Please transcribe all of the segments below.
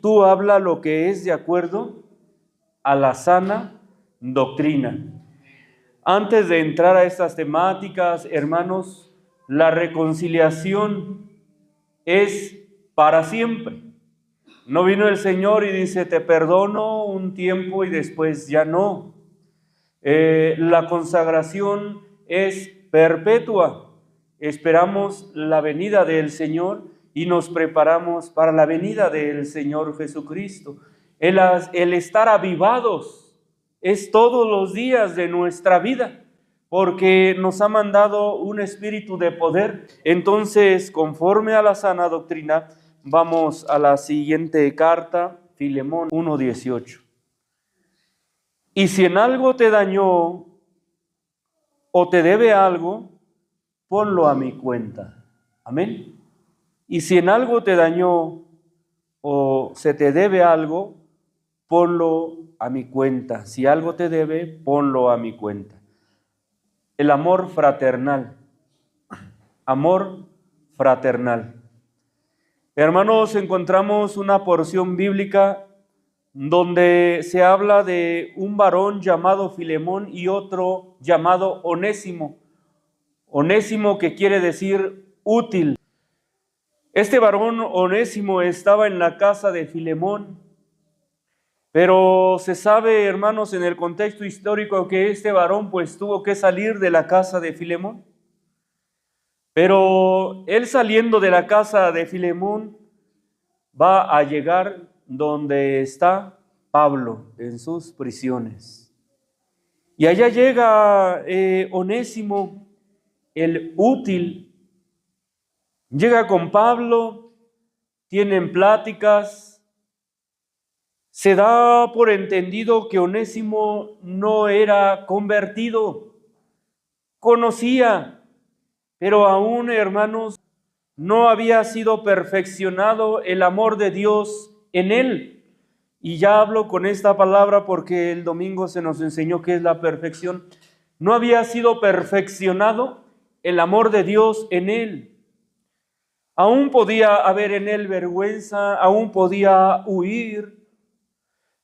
Tú habla lo que es de acuerdo a la sana doctrina. Antes de entrar a estas temáticas, hermanos, la reconciliación es para siempre. No vino el Señor y dice, te perdono un tiempo y después ya no. La consagración es perpetua. Esperamos la venida del Señor y nos preparamos para la venida del Señor Jesucristo. El estar avivados es todos los días de nuestra vida, porque nos ha mandado un espíritu de poder. Entonces, conforme a la sana doctrina, vamos a la siguiente carta, Filemón 1:18. Y si en algo te dañó o te debe algo, ponlo a mi cuenta. Amén. Y si en algo te dañó o se te debe algo, ponlo a mi cuenta. Si algo te debe, ponlo a mi cuenta. El amor fraternal. Amor fraternal. Hermanos, encontramos una porción bíblica donde se habla de un varón llamado Filemón y otro llamado Onésimo. Onésimo, que quiere decir útil. Este varón Onésimo estaba en la casa de Filemón, pero se sabe, hermanos, en el contexto histórico que este varón pues tuvo que salir de la casa de Filemón. Pero él, saliendo de la casa de Filemón, va a llegar donde está Pablo en sus prisiones. Y allá llega Onésimo, el útil. Llega con Pablo, tienen pláticas. Se da por entendido que Onésimo no era convertido, conocía, pero aún, hermanos, no había sido perfeccionado el amor de Dios en él. Y ya hablo con esta palabra porque el domingo se nos enseñó qué es la perfección. No había sido perfeccionado el amor de Dios en él. Aún podía haber en él vergüenza, aún podía huir.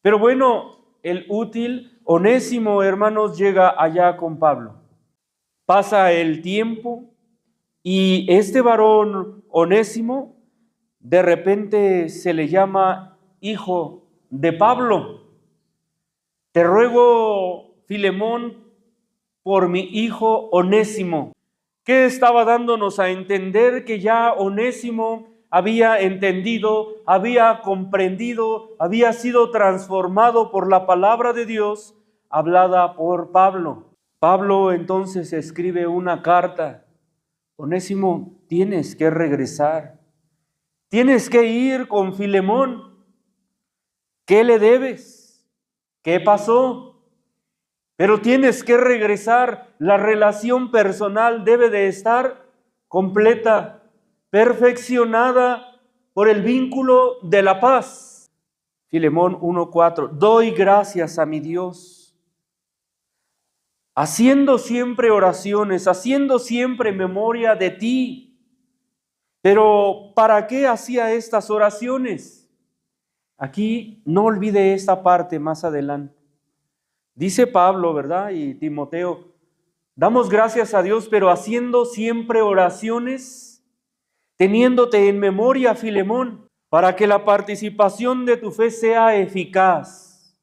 Pero bueno, el útil, Onésimo, hermanos, llega allá con Pablo. Pasa el tiempo y este varón Onésimo de repente se le llama hijo de Pablo. Te ruego, Filemón, por mi hijo Onésimo. ¿Qué estaba dándonos a entender? Que ya Onésimo había entendido, había comprendido, había sido transformado por la palabra de Dios hablada por Pablo. Pablo entonces escribe una carta. Onésimo, tienes que regresar. Tienes que ir con Filemón. ¿Qué le debes? ¿Qué pasó? Pero tienes que regresar. La relación personal debe de estar completa, perfeccionada por el vínculo de la paz. Filemón 1:4. Doy gracias a mi Dios, haciendo siempre oraciones, haciendo siempre memoria de ti. Pero ¿para qué hacía estas oraciones? Aquí no olvide esta parte más adelante. Dice Pablo, ¿verdad? Y Timoteo, damos gracias a Dios, pero haciendo siempre oraciones, teniéndote en memoria, Filemón, para que la participación de tu fe sea eficaz,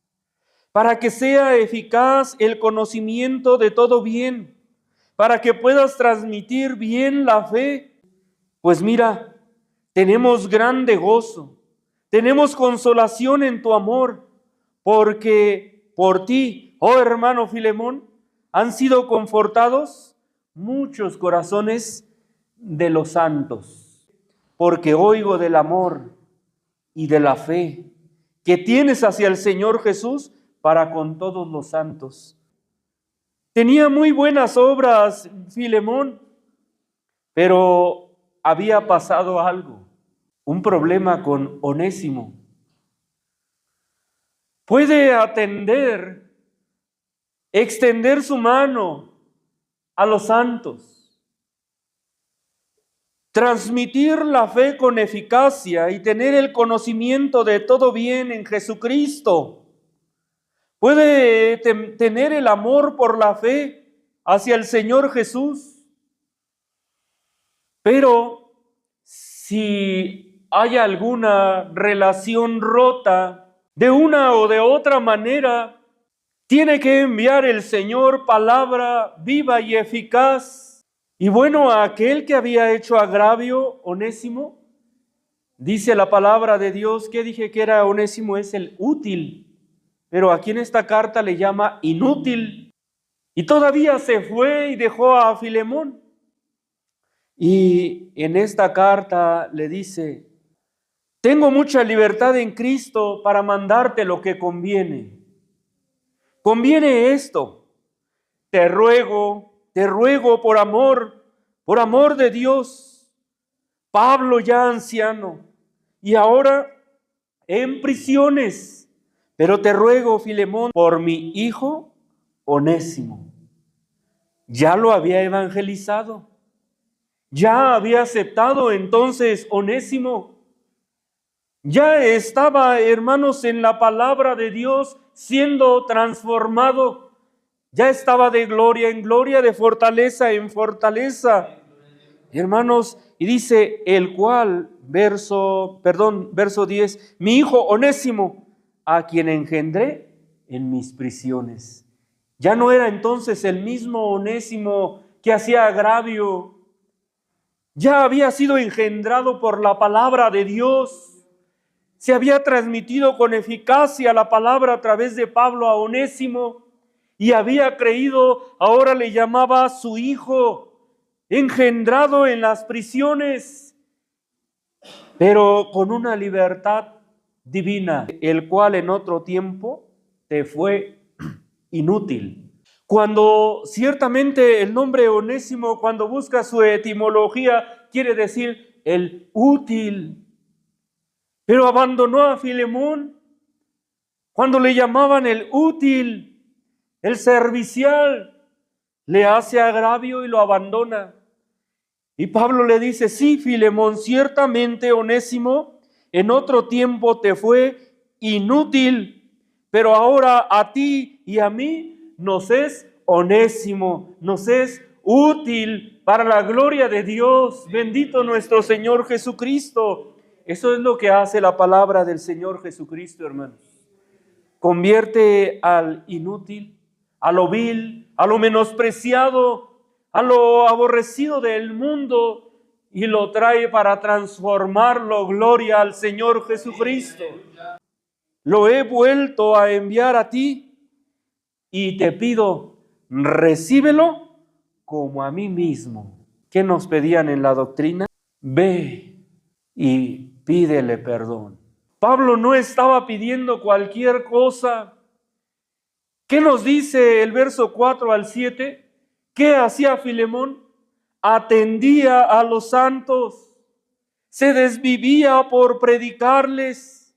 para que sea eficaz el conocimiento de todo bien, para que puedas transmitir bien la fe. Pues mira, tenemos grande gozo, tenemos consolación en tu amor, porque por ti, oh hermano Filemón, han sido confortados muchos corazones de los santos, porque oigo del amor y de la fe que tienes hacia el Señor Jesús para con todos los santos. Tenía muy buenas obras Filemón, pero había pasado algo, un problema con Onésimo. Puede atender, extender su mano a los santos, transmitir la fe con eficacia y tener el conocimiento de todo bien en Jesucristo. Puede tener el amor por la fe hacia el Señor Jesús. Pero si hay alguna relación rota de una o de otra manera, tiene que enviar el Señor palabra viva y eficaz. Y bueno, a aquel que había hecho agravio, Onésimo, dice la palabra de Dios, que dije que era Onésimo, es el útil, pero aquí en esta carta le llama inútil. Y todavía se fue y dejó a Filemón. Y en esta carta le dice: tengo mucha libertad en Cristo para mandarte lo que conviene. Conviene esto. Te ruego por amor de Dios, Pablo ya anciano y ahora en prisiones, pero te ruego, Filemón, por mi hijo Onésimo. Ya lo había evangelizado, ya había aceptado entonces Onésimo. Ya estaba, hermanos, en la palabra de Dios siendo transformado. Ya estaba de gloria en gloria, de fortaleza en fortaleza. Hermanos, y dice el cual, verso 10, mi hijo Onésimo, a quien engendré en mis prisiones. Ya no era entonces el mismo Onésimo que hacía agravio. Ya había sido engendrado por la palabra de Dios. Se había transmitido con eficacia la palabra a través de Pablo a Onésimo y había creído, ahora le llamaba su hijo, engendrado en las prisiones, pero con una libertad divina, el cual en otro tiempo te fue inútil. Cuando ciertamente el nombre Onésimo, cuando busca su etimología, quiere decir el útil. Pero abandonó a Filemón cuando le llamaban el útil, el servicial, le hace agravio y lo abandona. Y Pablo le dice: sí, Filemón, ciertamente Onésimo en otro tiempo te fue inútil, pero ahora a ti y a mí nos es Onésimo, nos es útil para la gloria de Dios. Bendito nuestro Señor Jesucristo. Eso es lo que hace la palabra del Señor Jesucristo, hermanos. Convierte al inútil, a lo vil, a lo menospreciado, a lo aborrecido del mundo y lo trae para transformarlo, gloria al Señor Jesucristo. Lo he vuelto a enviar a ti y te pido, recíbelo como a mí mismo. ¿Qué nos pedían en la doctrina? Ve y pídele perdón. Pablo no estaba pidiendo cualquier cosa. ¿Qué nos dice el verso 4 al 7? ¿Qué hacía Filemón? Atendía a los santos, se desvivía por predicarles,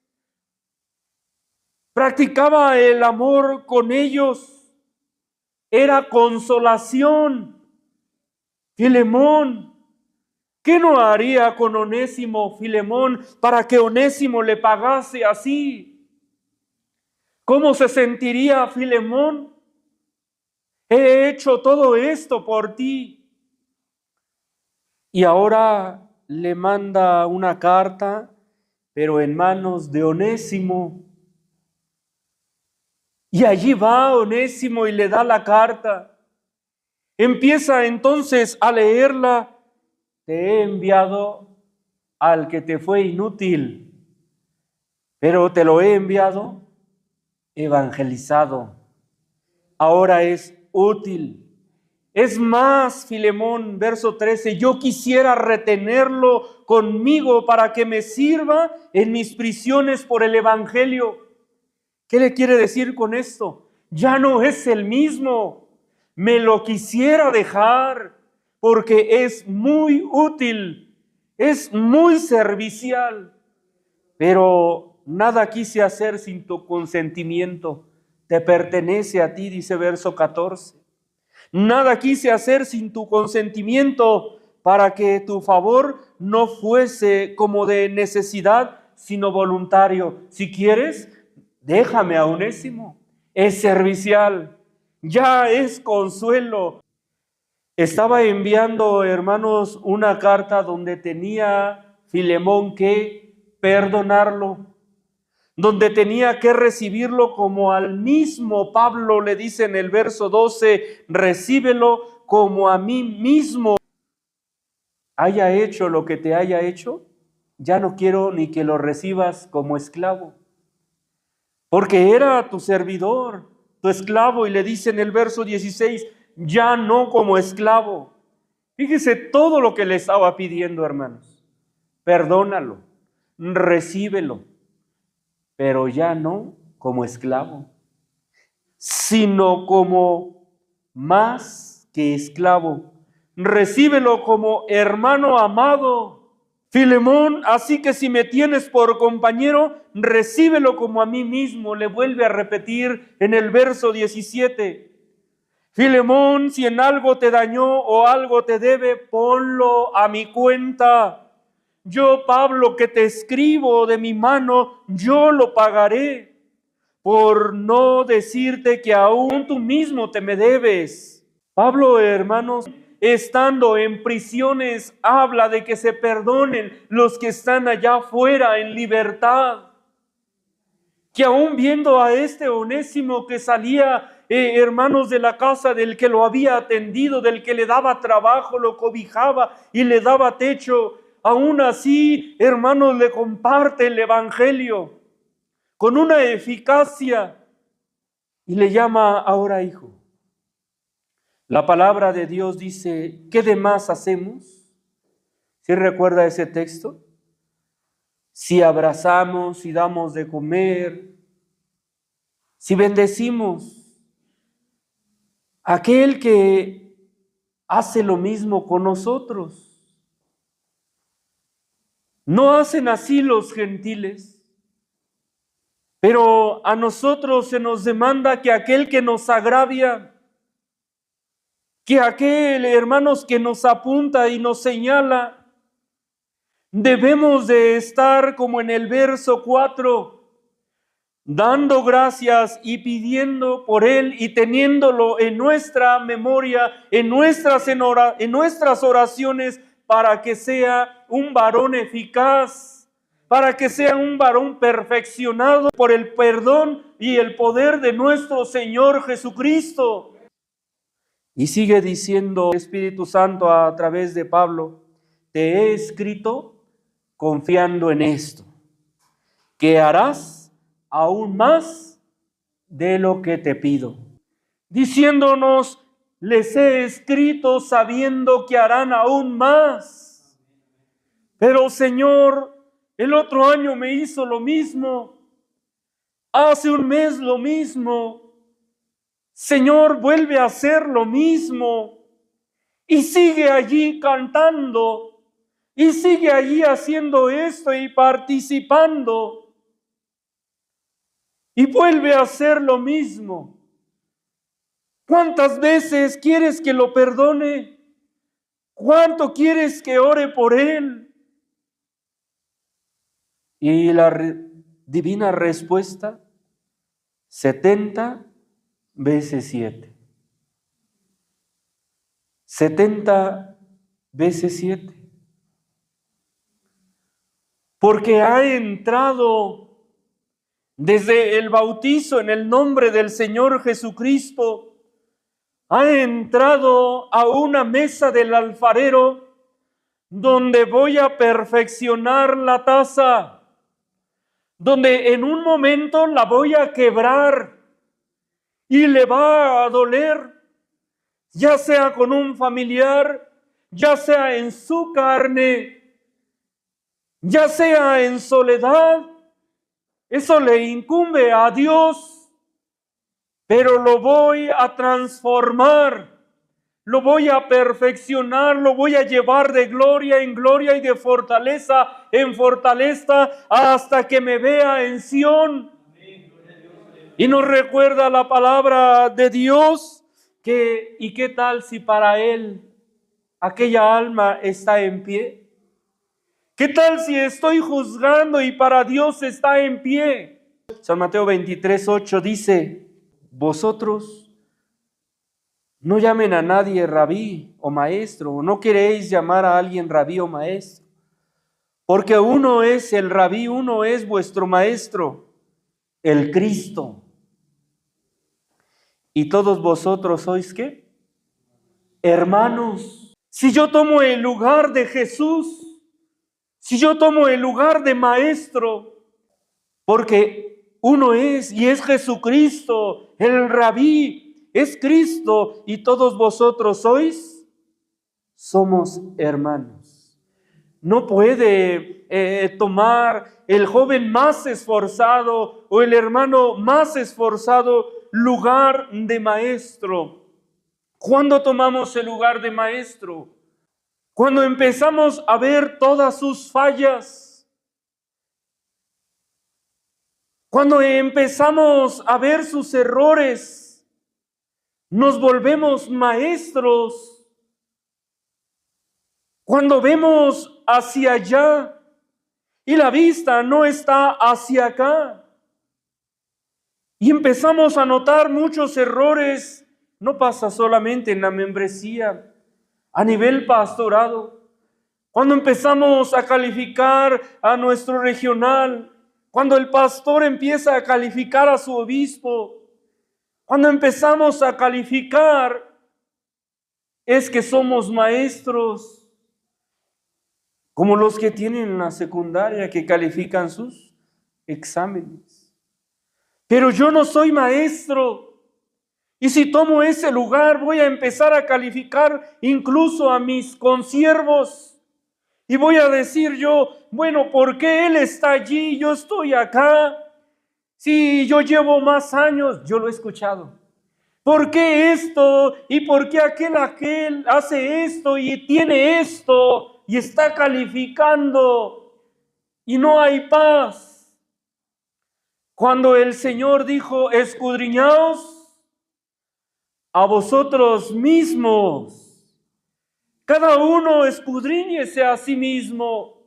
practicaba el amor con ellos, era consolación. Filemón, ¿qué no haría con Onésimo Filemón para que Onésimo le pagase así? ¿Cómo se sentiría Filemón? He hecho todo esto por ti. Y ahora le manda una carta, pero en manos de Onésimo. Y allí va Onésimo y le da la carta. Empieza entonces a leerla. Te he enviado al que te fue inútil, pero te lo he enviado evangelizado. Ahora es útil. Es más, Filemón, verso 13, yo quisiera retenerlo conmigo para que me sirva en mis prisiones por el evangelio. ¿Qué le quiere decir con esto? Ya no es el mismo. Me lo quisiera dejar porque es muy útil, es muy servicial, pero nada quise hacer sin tu consentimiento. Te pertenece a ti, dice verso 14. Nada quise hacer sin tu consentimiento, para que tu favor no fuese como de necesidad, sino voluntario. Si quieres, déjame a Onésimo. Es servicial, ya es consuelo. Estaba enviando, hermanos, una carta donde tenía Filemón que perdonarlo, donde tenía que recibirlo como al mismo Pablo le dice en el verso 12, recíbelo como a mí mismo haya hecho lo que te haya hecho, ya no quiero ni que lo recibas como esclavo, porque era tu servidor, tu esclavo, y le dice en el verso 16, ya no como esclavo. Fíjese todo lo que le estaba pidiendo, hermanos. Perdónalo, recíbelo, pero ya no como esclavo, sino como más que esclavo. Recíbelo como hermano amado. Filemón, así que si me tienes por compañero, recíbelo como a mí mismo. Le vuelve a repetir en el verso 17. Filemón, si en algo te dañó o algo te debe, ponlo a mi cuenta. Yo, Pablo, que te escribo de mi mano, yo lo pagaré, por no decirte que aún tú mismo te me debes. Pablo, hermanos, estando en prisiones, habla de que se perdonen los que están allá afuera en libertad. Que aún viendo a este Onésimo que salía, hermanos, de la casa del que lo había atendido, del que le daba trabajo, lo cobijaba y le daba techo, aún así, hermanos, le comparte el evangelio con una eficacia y le llama ahora hijo. La palabra de Dios dice, ¿qué demás hacemos? ¿Sí recuerda ese texto? Si abrazamos, si damos de comer, si bendecimos, aquel que hace lo mismo con nosotros. No hacen así los gentiles, pero a nosotros se nos demanda que aquel que nos agravia, que aquel, hermanos, que nos apunta y nos señala, debemos de estar como en el verso 4, dando gracias y pidiendo por él y teniéndolo en nuestra memoria, en nuestras oraciones, para que sea un varón eficaz, para que sea un varón perfeccionado por el perdón y el poder de nuestro Señor Jesucristo. Y sigue diciendo el Espíritu Santo a través de Pablo, te he escrito confiando en esto, que harás aún más de lo que te pido. Diciéndonos, les he escrito sabiendo que harán aún más. Pero Señor, el otro año me hizo lo mismo, hace un mes lo mismo. Señor, vuelve a hacer lo mismo y sigue allí cantando y sigue allí haciendo esto y participando y vuelve a hacer lo mismo. ¿Cuántas veces quieres que lo perdone? ¿Cuánto quieres que ore por él? Y la divina respuesta, 70 veces 7. 70 veces 7. Porque ha entrado desde el bautizo en el nombre del Señor Jesucristo, ha entrado a una mesa del alfarero donde voy a perfeccionar la taza, donde en un momento la voy a quebrar y le va a doler, ya sea con un familiar, ya sea en su carne, ya sea en soledad. Eso le incumbe a Dios, pero lo voy a transformar, lo voy a perfeccionar, lo voy a llevar de gloria en gloria y de fortaleza en fortaleza hasta que me vea en Sión. Y nos recuerda la palabra de Dios que, ¿y qué tal si para Él ¿aquella alma está en pie? ¿Qué tal si estoy juzgando y para Dios está en pie? San Mateo 23:8 dice, vosotros no llamen a nadie rabí o maestro, no queréis llamar a alguien rabí o maestro, porque uno es el rabí, uno es vuestro maestro, el Cristo. ¿Y todos vosotros sois qué? Hermanos. Si yo tomo el lugar de Jesús, si yo tomo el lugar de maestro, porque uno es y es Jesucristo, el rabí, es Cristo y todos vosotros somos hermanos. No puede tomar el joven más esforzado o el hermano más esforzado lugar de maestro. ¿Cuándo tomamos el lugar de maestro? Cuando empezamos a ver todas sus fallas. Cuando empezamos a ver sus errores, nos volvemos maestros. Cuando vemos hacia allá y la vista no está hacia acá y empezamos a notar muchos errores, no pasa solamente en la membresía, a nivel pastorado. Cuando empezamos a calificar a nuestro regional, cuando el pastor empieza a calificar a su obispo, cuando empezamos a calificar, es que somos maestros, como los que tienen la secundaria, que califican sus exámenes. Pero yo no soy maestro. Y si tomo ese lugar, voy a empezar a calificar incluso a mis consiervos. Y voy a decir yo, bueno, ¿por qué él está allí y yo estoy acá? Si yo llevo más años, yo lo he escuchado. ¿Por qué esto? ¿Y por qué aquel hace esto y tiene esto y está calificando y no hay paz? Cuando el Señor dijo, escudriñaos a vosotros mismos, cada uno escudriñese a sí mismo,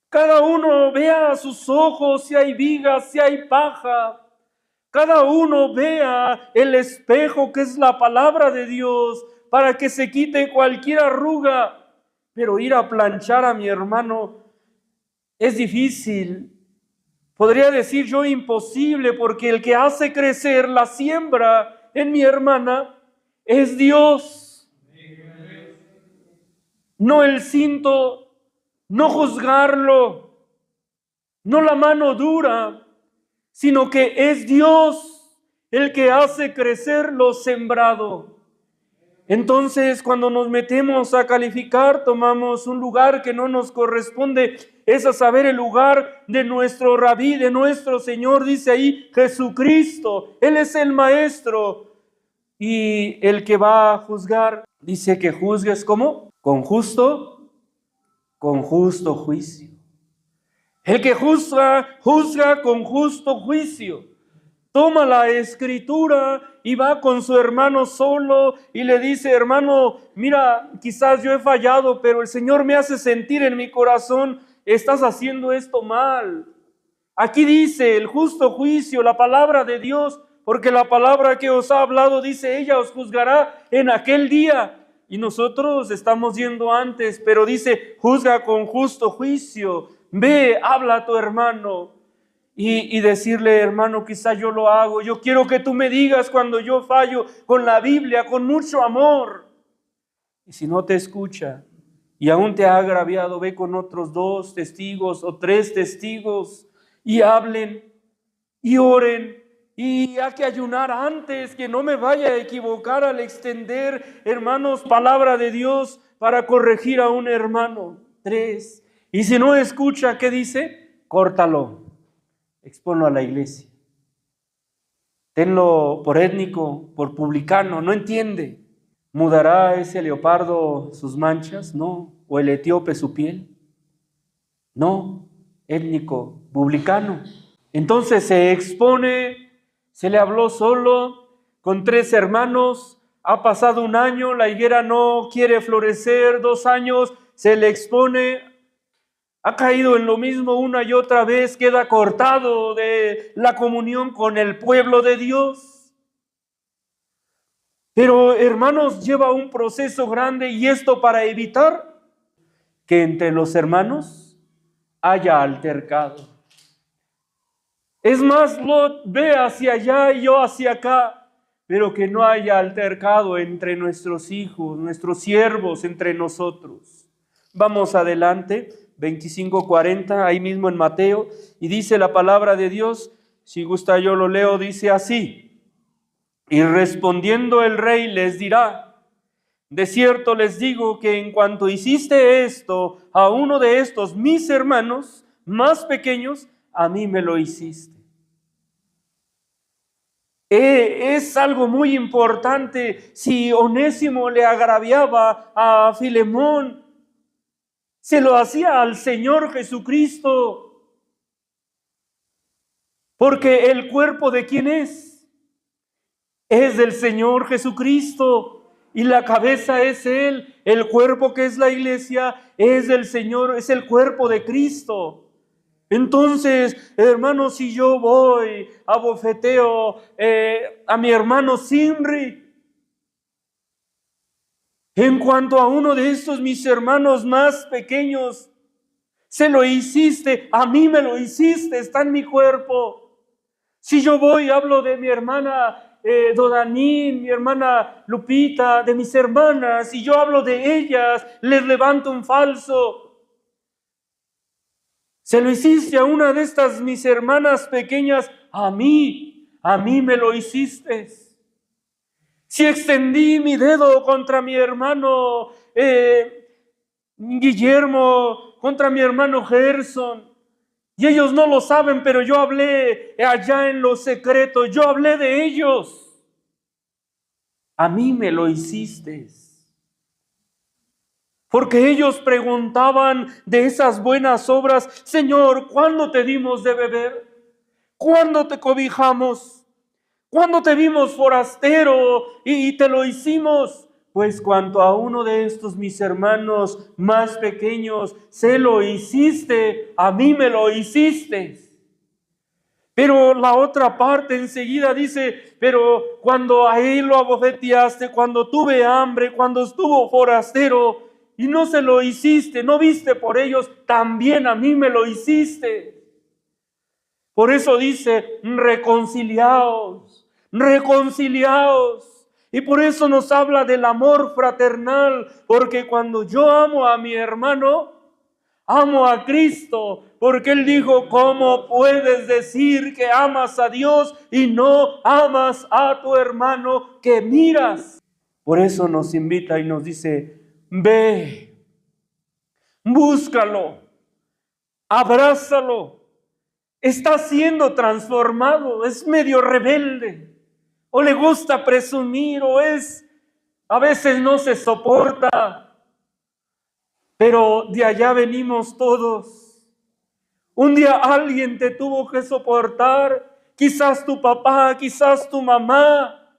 cada uno vea a sus ojos si hay vigas, si hay paja, cada uno vea el espejo que es la palabra de Dios para que se quite cualquier arruga. Pero ir a planchar a mi hermano es difícil. Podría decir yo imposible, porque el que hace crecer la siembra en mi hermana es Dios. No el cinto, no juzgarlo, no la mano dura, sino que es Dios el que hace crecer lo sembrado. Entonces, cuando nos metemos a calificar, tomamos un lugar que no nos corresponde, es a saber el lugar de nuestro rabí, de nuestro Señor, dice ahí Jesucristo. Él es el maestro y el que va a juzgar, dice que juzgues ¿cómo? Con justo juicio. El que juzga con justo juicio. Toma la escritura y va con su hermano solo y le dice, hermano, mira, quizás yo he fallado, pero el Señor me hace sentir en mi corazón, estás haciendo esto mal. Aquí dice el justo juicio, la palabra de Dios, porque la palabra que os ha hablado, dice ella, os juzgará en aquel día. Y nosotros estamos yendo antes, pero dice, juzga con justo juicio. Ve, habla a tu hermano. Y decirle, hermano, quizá yo lo hago. Yo quiero que tú me digas cuando yo fallo con la Biblia, con mucho amor. Y si no te escucha y aún te ha agraviado, ve con otros 2 testigos o 3 testigos y hablen y oren. Y hay que ayunar antes, que no me vaya a equivocar al extender, hermanos, palabra de Dios para corregir a un hermano. 3. Y si no escucha, ¿qué dice? Córtalo. Exponlo a la iglesia. Tenlo por étnico, por publicano, no entiende. ¿Mudará ese leopardo sus manchas? No. ¿O el etíope su piel? No. Étnico, publicano. Entonces se expone, se le habló solo con 3 hermanos, ha pasado un año, la higuera no quiere florecer, 2 años, se le expone, ha caído en lo mismo una y otra vez, queda cortado de la comunión con el pueblo de Dios. Pero, hermanos, lleva un proceso grande, y esto para evitar que entre los hermanos haya altercado. Es más, Lot ve hacia allá y yo hacia acá, pero que no haya altercado entre nuestros hijos, nuestros siervos, entre nosotros. Vamos adelante, 25:40, ahí mismo en Mateo, y dice la palabra de Dios, si gusta yo lo leo, dice así: y respondiendo el rey les dirá: de cierto les digo que en cuanto hiciste esto a uno de estos mis hermanos más pequeños, a mí me lo hiciste. Es algo muy importante. Si Onésimo le agraviaba a Filemón, se lo hacía al Señor Jesucristo. Porque el cuerpo, ¿de quién es? Es del Señor Jesucristo. Y la cabeza es Él. El cuerpo, que es la iglesia, es del Señor, es el cuerpo de Cristo. Entonces, hermanos, si yo voy, abofeteo a mi hermano Simri, en cuanto a uno de estos mis hermanos más pequeños, se lo hiciste, a mí me lo hiciste, está en mi cuerpo. Si yo voy, hablo de mi hermana Dodanín, mi hermana Lupita, de mis hermanas, y yo hablo de ellas, les levanto un falso. Se lo hiciste a una de estas mis hermanas pequeñas, a mí me lo hiciste. Si extendí mi dedo contra mi hermano Guillermo, contra mi hermano Gerson, y ellos no lo saben, pero yo hablé allá en lo secreto, yo hablé de ellos, a mí me lo hiciste. Porque ellos preguntaban de esas buenas obras: Señor, ¿cuándo te dimos de beber? ¿Cuándo te cobijamos? ¿Cuándo te vimos forastero y te lo hicimos? Pues cuanto a uno de estos mis hermanos más pequeños se lo hiciste, a mí me lo hiciste. Pero la otra parte enseguida dice: pero cuando a él lo abofeteaste, cuando tuve hambre, cuando estuvo forastero, y no se lo hiciste, no viste por ellos, también a mí me lo hiciste. Por eso dice: reconciliaos, reconciliaos. Y por eso nos habla del amor fraternal, porque cuando yo amo a mi hermano, amo a Cristo, porque Él dijo: ¿cómo puedes decir que amas a Dios y no amas a tu hermano que miras? Por eso nos invita y nos dice: ve, búscalo, abrázalo. Está siendo transformado, es medio rebelde, o le gusta presumir, o a veces no se soporta, pero de allá venimos todos. Un día alguien te tuvo que soportar, quizás tu papá, quizás tu mamá,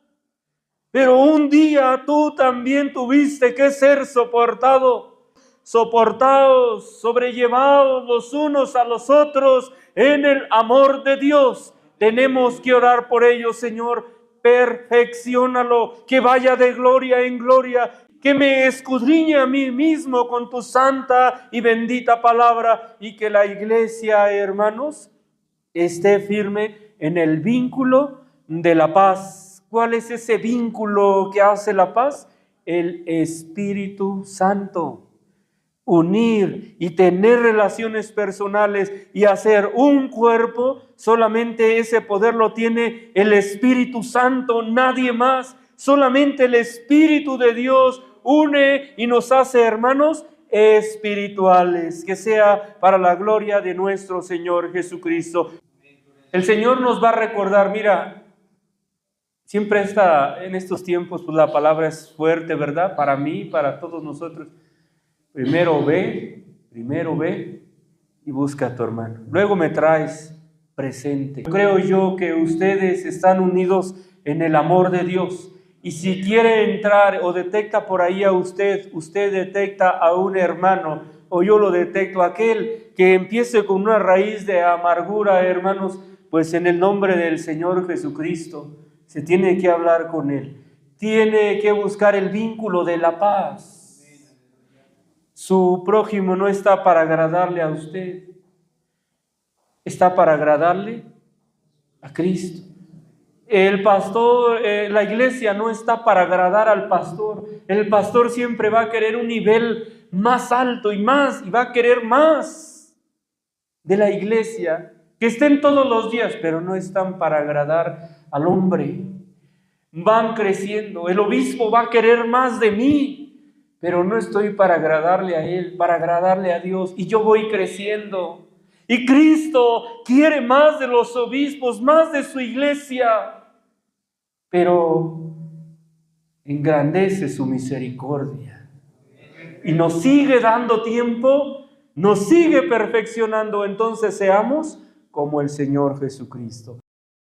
pero un día tú también tuviste que ser soportado. Soportaos, sobrellevaos los unos a los otros en el amor de Dios. Tenemos que orar por ellos, Señor. Perfecciónalo, que vaya de gloria en gloria, que me escudriñe a mí mismo con tu santa y bendita palabra, y que la iglesia, hermanos, esté firme en el vínculo de la paz. ¿Cuál es ese vínculo que hace la paz? El Espíritu Santo. Unir y tener relaciones personales y hacer un cuerpo, solamente ese poder lo tiene el Espíritu Santo, nadie más. Solamente el Espíritu de Dios une y nos hace hermanos espirituales. Que sea para la gloria de nuestro Señor Jesucristo. El Señor nos va a recordar, mira, siempre en estos tiempos pues la palabra es fuerte, ¿verdad? Para mí, para todos nosotros. Primero ve y busca a tu hermano. Luego me traes presente. Creo yo que ustedes están unidos en el amor de Dios, Y si quiere entrar o detecta por ahí a usted detecta a un hermano, o yo lo detecto, aquel que empiece con una raíz de amargura, hermanos, pues en el nombre del Señor Jesucristo, se tiene que hablar con él. Tiene que buscar el vínculo de la paz. Su prójimo no está para agradarle a usted, está para agradarle a Cristo. El pastor, la iglesia no está para agradar al pastor. El pastor siempre va a querer un nivel más alto y va a querer más de la iglesia, que estén todos los días, pero no están para agradar al hombre. Van creciendo. El obispo va a querer más de mí, pero no estoy para agradarle a él, para agradarle a Dios. Y yo voy creciendo. Y Cristo quiere más de los obispos, más de su iglesia, pero engrandece su misericordia. Y nos sigue dando tiempo, nos sigue perfeccionando. Entonces seamos como el Señor Jesucristo.